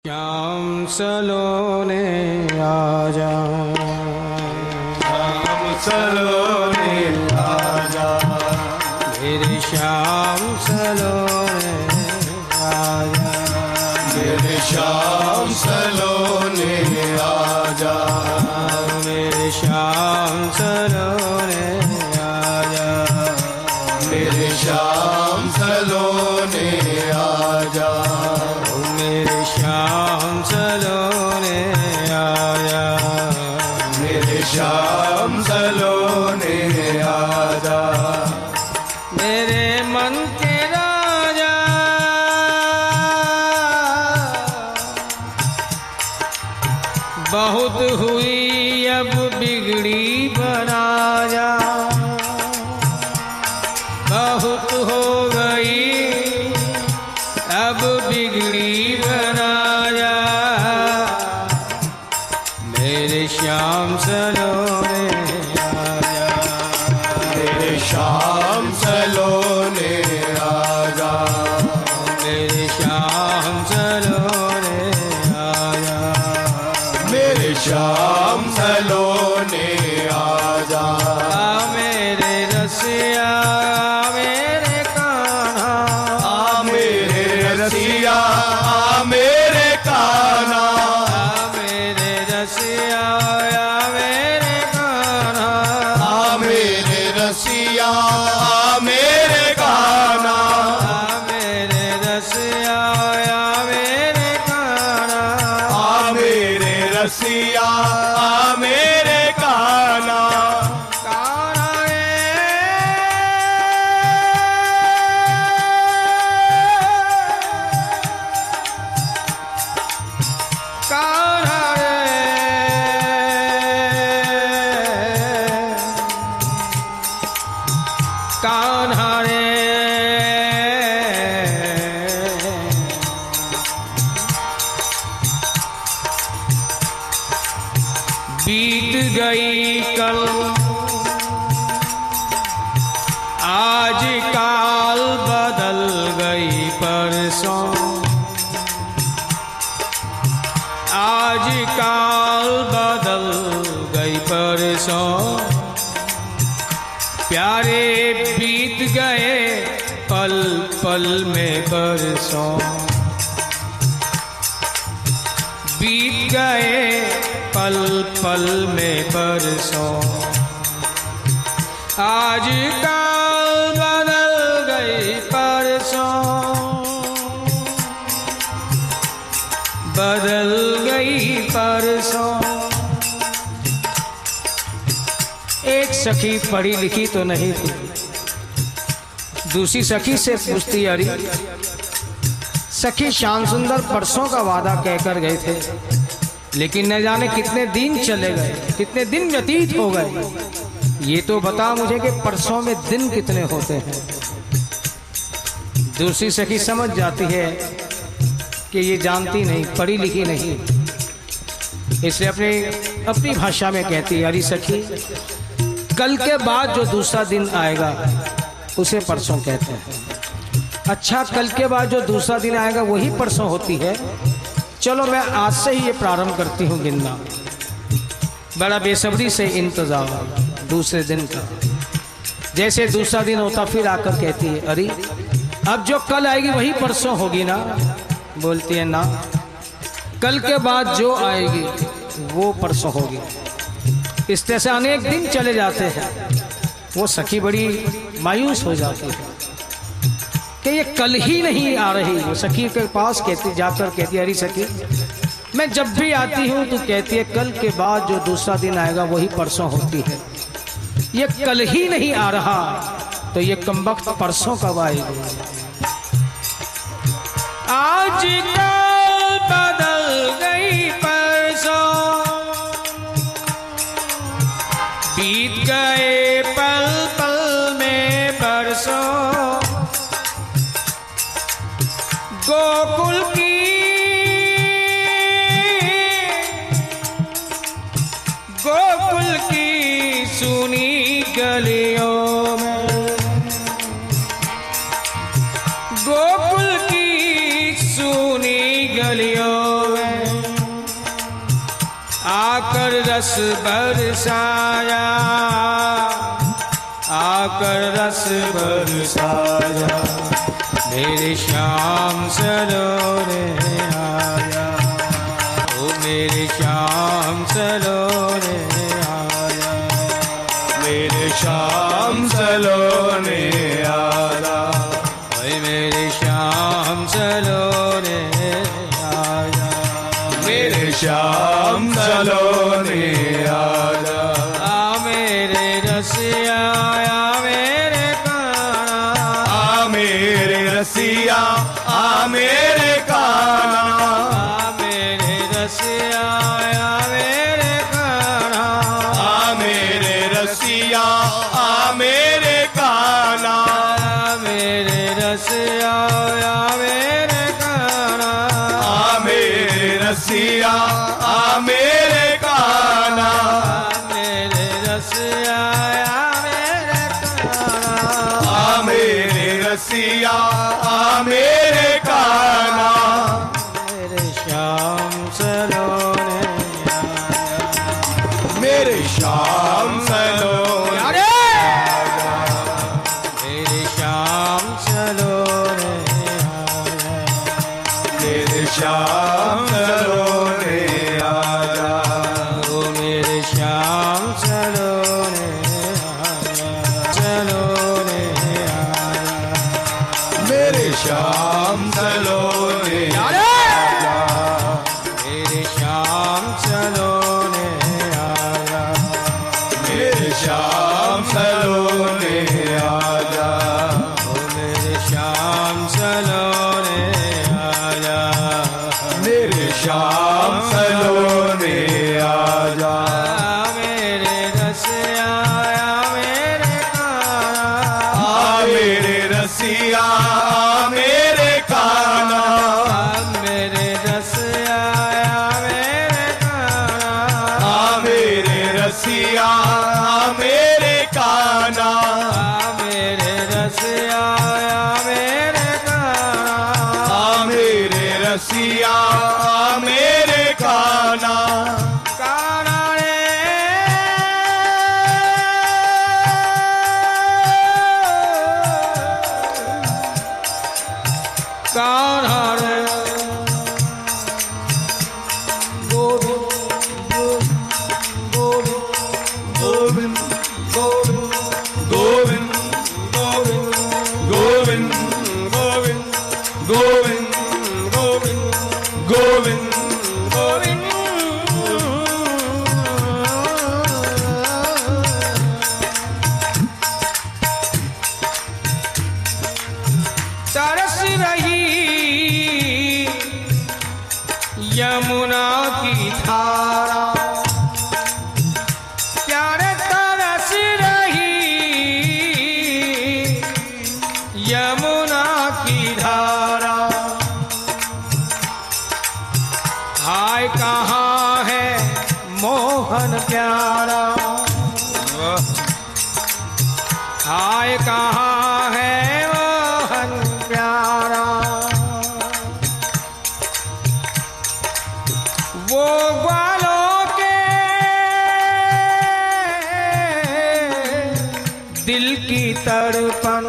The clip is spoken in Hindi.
श्याम सलोने आजा, श्याम सलोने आजा, मेरे श्याम सलोने आजा, मेरे श्याम सलोने आजा, मेरे श्याम सलोने आजा, मेरे श्याम सलोने आजा, मेरे श्याम सलोने आजा, मेरे श्याम सलोने आजा, मेरे मन के राजा, बहुत हुई अब बिगड़ी बना जा, बहुत हो गई अब बिगड़ी बना जा, मेरे श्याम सलोने आजा, मेरे श्याम सलोने आजा, मेरे श्याम सलोने आजा, मेरे श्याम सलोने आजा, मेरे रसिया मेरे कान्हा, मेरे रसिया मेरे कान्हा, मेरे रसिया मेरे कान्हा, मेरे रसिया मेरे कान्हा, मेरे रसिया मेरे कान्हा, मेरे रसिया मेरे कान्हा, कान्हा कान्हा रे, बीत गई कल आज काल बदल गई परसों, आज काल बदल गई परसों, प्यारे बीत गए पल पल में बरसों, बीत गए पल पल में बरसों, आज काल बदल गई परसों, बदल गई परसों। एक सखी पढ़ी लिखी तो नहीं थी, दूसरी सखी से पूछती, अरे सखी श्याम सुंदर परसों का वादा कहकर गए थे, लेकिन न जाने कितने दिन चले गए, कितने दिन व्यतीत हो गए, ये तो बता मुझे कि परसों में दिन कितने होते हैं। दूसरी सखी समझ जाती है कि ये जानती नहीं, पढ़ी लिखी नहीं, इसलिए अपनी भाषा में कहती है, अरे सखी कल के बाद जो दूसरा दिन आएगा उसे परसों कहते हैं। अच्छा, कल के बाद जो दूसरा दिन आएगा वही परसों होती है। चलो मैं आज से ही ये प्रारंभ करती हूँ गिनना, बड़ा बेसब्री से इंतजार दूसरे दिन का। जैसे दूसरा दिन होता फिर आकर कहती है, अरे अब जो कल आएगी वही परसों होगी ना? बोलती है ना, कल के बाद जो आएगी वो परसों होगी। इस तरह से अनेक दिन चले जाते हैं। वो सखी बड़ी मायूस हो जाती है कि ये कल ही नहीं आ रही। वो सखी के पास जाकर कहती है, अरे सखी मैं जब भी आती हूँ तो कहती है कल के बाद जो दूसरा दिन आएगा वही परसों होती है। ये कल ही नहीं आ रहा तो ये कमबख्त परसों कब आएगी? आज कल बदल गई परसों, बीत गए पल पल में बरसों, गोकुल की सुनी गलियों में, गोकुल की सुनी आकर रस बरसाया, आकर रस बरसाया, मेरे श्याम सलोने आया, ओ मेरे श्याम सलोने आया, मेरे श्याम सलोने आया, ओए मेरे श्याम सलोने आया, मेरे श्याम सलोने आया, आ मेरे रसिया, आ मेरे काना, आ मेरे रसिया, आ मेरे काना, आ मेरे रसिया, आ मेरे काना, आ मेरे रसिया, आ मेरे काना, आ मेरे रसिया, आ मेरे काना, आ मेरे रसिया, आ मेरे काना, मेरे रसिया, आ मेरे काना, आ मेरे रसिया, आ मेरे काना, मेरे श्याम सलोने आया, मेरे श्याम सलोने आया, मेरे श्याम सलोने आया, मेरे श्याम सलोने आया, ओ मेरे श्याम सलोने आया, सलोने आया, मेरे श्याम सलोने आया, मेरे श्याम सलोने आया, मेरे श्याम सलोने आया, ओ मेरे श्याम सलोने आया, मेरे श्याम सलोने आया, मेरे रसिया, मेरे काना, आ मेरे रसिया, आ मेरे काना, मेरे रसिया, मेरे काना, आ मेरे रसिया, आ मेरे काना, मेरे रसिया, मेरे काना, आ मेरे रसिया, आ मेरे काना, काना रे, काना रे, गोविंद गोविंद गोविंद गोविंद गोविंद गोविंद गोविंद गोविंद गोविंद गोविंद गोविंद तरस रही यमुना की धारा, प्यारे तरस रही यमुना की धारा, हाय कहाँ है मोहन प्यारा, हाय कहाँ है मोहन प्यारा, वो ग्वालों के दिल की तड़पन,